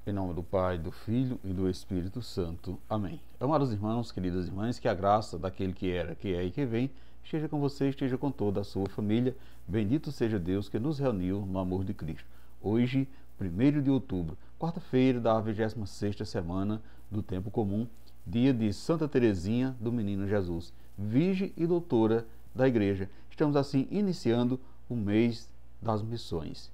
Em nome do Pai, do Filho e do Espírito Santo. Amém. Amados irmãos, queridas irmãs, que a graça daquele que era, que é e que vem, esteja com você, esteja com toda a sua família. Bendito seja Deus que nos reuniu no amor de Cristo. Hoje, 1º de outubro, quarta-feira da 26ª semana do Tempo Comum, dia de Santa Teresinha do Menino Jesus, Virgem e Doutora da Igreja. Estamos assim iniciando o mês das missões.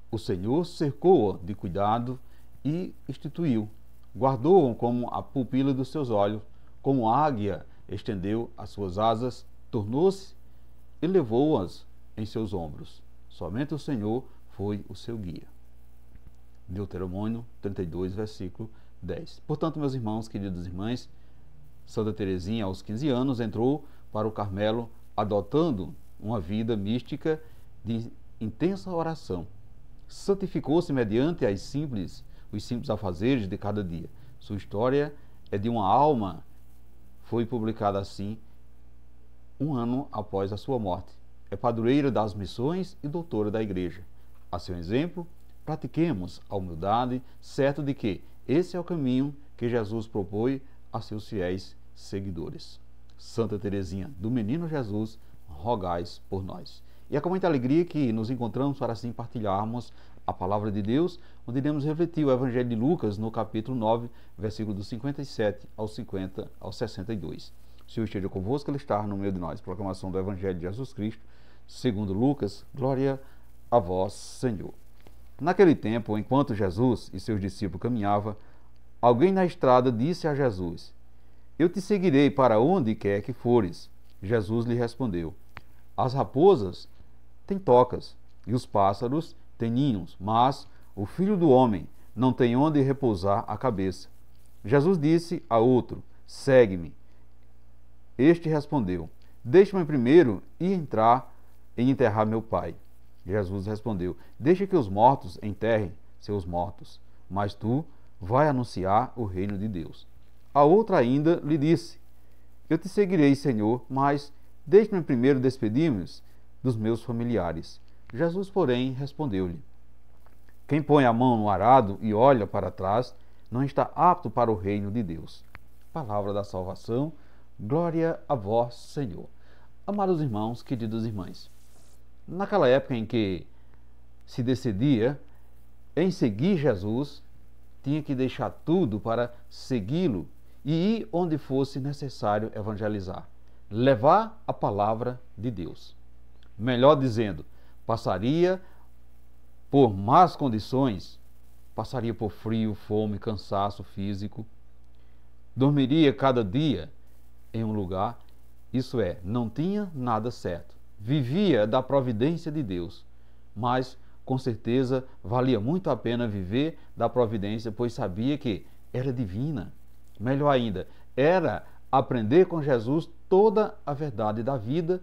O Senhor cercou-a de cuidado e instituiu, guardou-o como a pupila dos seus olhos, como águia estendeu as suas asas, tornou-se e levou-as em seus ombros. Somente o Senhor foi o seu guia. Deuteronômio 32, versículo 10. Portanto, meus irmãos, queridas irmãs, Santa Teresinha, aos 15 anos, entrou para o Carmelo, adotando uma vida mística de intensa oração. Santificou-se mediante os simples afazeres de cada dia. Sua história é de uma alma, foi publicada assim, um ano após a sua morte. É padroeira das missões e doutora da Igreja. A seu exemplo, pratiquemos a humildade, certo de que esse é o caminho que Jesus propõe a seus fiéis seguidores. Santa Teresinha do Menino Jesus, rogais por nós. E é com muita alegria que nos encontramos para assim partilharmos a palavra de Deus, onde iremos refletir o Evangelho de Lucas no capítulo 9, versículo do 57 ao 62. O Senhor esteja convosco, Ele está no meio de nós. Proclamação do Evangelho de Jesus Cristo, segundo Lucas. Glória a vós, Senhor. Naquele tempo, enquanto Jesus e seus discípulos caminhavam, alguém na estrada disse a Jesus: Eu te seguirei para onde quer que fores. Jesus lhe respondeu: As raposas têm tocas e os pássaros têm ninhos, mas o Filho do Homem não tem onde repousar a cabeça. Jesus disse a outro: Segue-me. Este respondeu: Deixa-me primeiro ir entrar e enterrar meu pai. Jesus respondeu: Deixa que os mortos enterrem seus mortos, mas tu vai anunciar o reino de Deus. A outra ainda lhe disse: Eu te seguirei, Senhor, mas deixe-me primeiro despedir-me dos meus familiares. Jesus, porém, respondeu-lhe: Quem põe a mão no arado e olha para trás, não está apto para o reino de Deus. Palavra da salvação, glória a vós, Senhor. Amados irmãos, queridas irmãs, naquela época em que se decidia em seguir Jesus, tinha que deixar tudo para segui-lo e ir onde fosse necessário evangelizar, levar a palavra de Deus. Melhor dizendo, passaria por más condições, passaria por frio, fome, cansaço físico, dormiria cada dia em um lugar, isso é, não tinha nada certo. Vivia da providência de Deus, mas com certeza valia muito a pena viver da providência, pois sabia que era divina. Melhor ainda, era aprender com Jesus toda a verdade da vida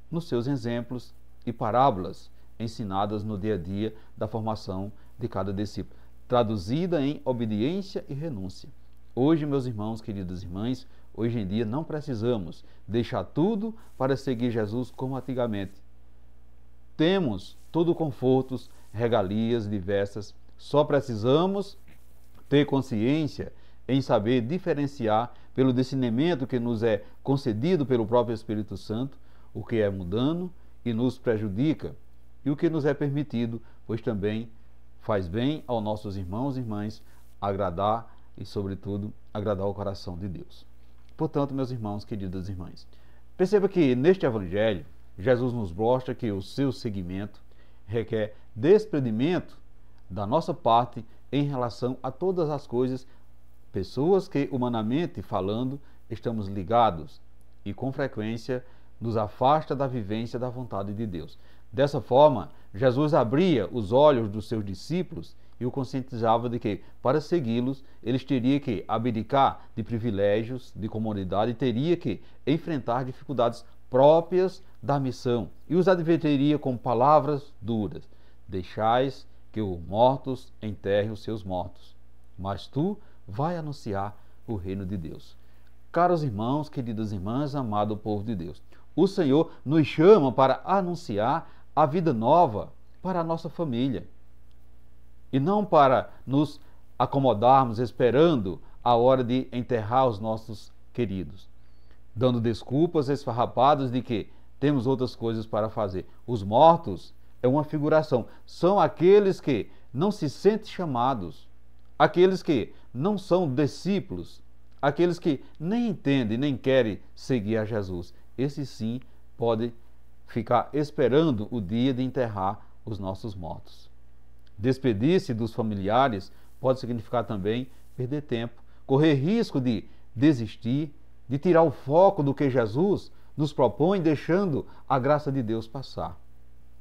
nos seus exemplos e parábolas ensinadas no dia a dia da formação de cada discípulo, traduzida em obediência e renúncia. Hoje, meus irmãos, queridas irmãs, hoje em dia não precisamos deixar tudo para seguir Jesus como antigamente. Temos todo confortos, regalias diversas, só precisamos ter consciência em saber diferenciar pelo discernimento que nos é concedido pelo próprio Espírito Santo, o que é mundano e nos prejudica, e o que nos é permitido, pois também faz bem aos nossos irmãos e irmãs agradar e, sobretudo, agradar o coração de Deus. Portanto, meus irmãos, queridas irmãs, perceba que neste Evangelho, Jesus nos mostra que o seu seguimento requer desprendimento da nossa parte em relação a todas as coisas, pessoas que, humanamente falando, estamos ligados e, com frequência, nos afasta da vivência da vontade de Deus. Dessa forma, Jesus abria os olhos dos seus discípulos e o conscientizava de que, para segui-los, eles teriam que abdicar de privilégios, de comodidade, e teria que enfrentar dificuldades próprias da missão, e os advertiria com palavras duras: Deixais que os mortos enterrem os seus mortos, mas tu vai anunciar o reino de Deus. Caros irmãos, queridas irmãs, amado povo de Deus, o Senhor nos chama para anunciar a vida nova para a nossa família, e não para nos acomodarmos esperando a hora de enterrar os nossos queridos, dando desculpas esfarrapadas de que temos outras coisas para fazer. Os mortos é uma figuração, são aqueles que não se sentem chamados, aqueles que não são discípulos, aqueles que nem entendem, nem querem seguir a Jesus. Esses sim podem ficar esperando o dia de enterrar os nossos mortos. Despedir-se dos familiares pode significar também perder tempo, correr risco de desistir, de tirar o foco do que Jesus nos propõe, deixando a graça de Deus passar.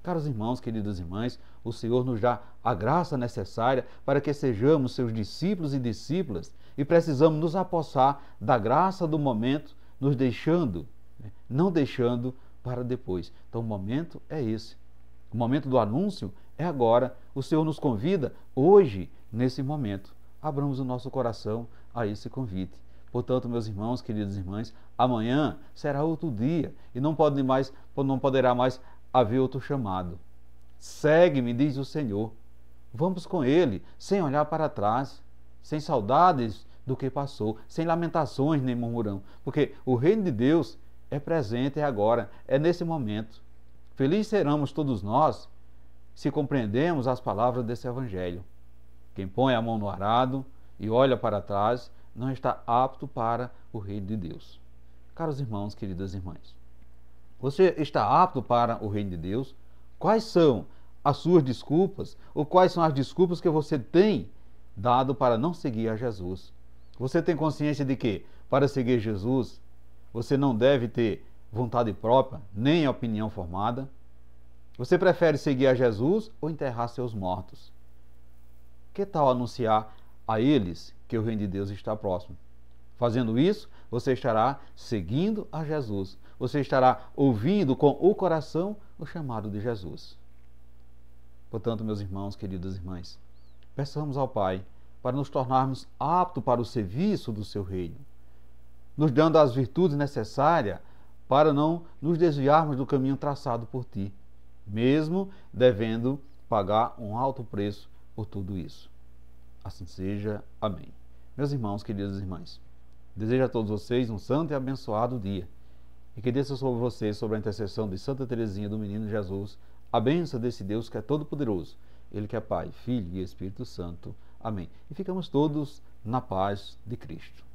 Caros irmãos, queridas irmãs, o Senhor nos dá a graça necessária para que sejamos seus discípulos e discípulas e precisamos nos apossar da graça do momento, nos deixando, não deixando para depois. Então o momento é esse. O momento do anúncio é agora. O Senhor nos convida hoje, nesse momento. Abramos o nosso coração a esse convite. Portanto, meus irmãos, queridas irmãs, amanhã será outro dia e não poderá mais haver outro chamado. Segue-me, diz o Senhor. Vamos com Ele, sem olhar para trás, sem saudades do que passou, sem lamentações nem murmurão, porque o reino de Deus é presente, é agora, é nesse momento. Felizes seremos todos nós se compreendemos as palavras desse Evangelho. Quem põe a mão no arado e olha para trás não está apto para o reino de Deus. Caros irmãos, queridas irmãs, você está apto para o reino de Deus? Quais são as suas desculpas ou quais são as desculpas que você tem dado para não seguir a Jesus? Você tem consciência de que para seguir Jesus você não deve ter vontade própria, nem opinião formada? Você prefere seguir a Jesus ou enterrar seus mortos? Que tal anunciar a eles que o reino de Deus está próximo? Fazendo isso, você estará seguindo a Jesus. Você estará ouvindo com o coração o chamado de Jesus. Portanto, meus irmãos, queridas irmãs, peçamos ao Pai para nos tornarmos aptos para o serviço do seu reino, nos dando as virtudes necessárias para não nos desviarmos do caminho traçado por Ti, mesmo devendo pagar um alto preço por tudo isso. Assim seja. Amém. Meus irmãos, queridas irmãs, desejo a todos vocês um santo e abençoado dia e que desça sobre vocês, sobre a intercessão de Santa Teresinha do Menino Jesus, a bênção desse Deus que é todo-poderoso, Ele que é Pai, Filho e Espírito Santo. Amém. E ficamos todos na paz de Cristo.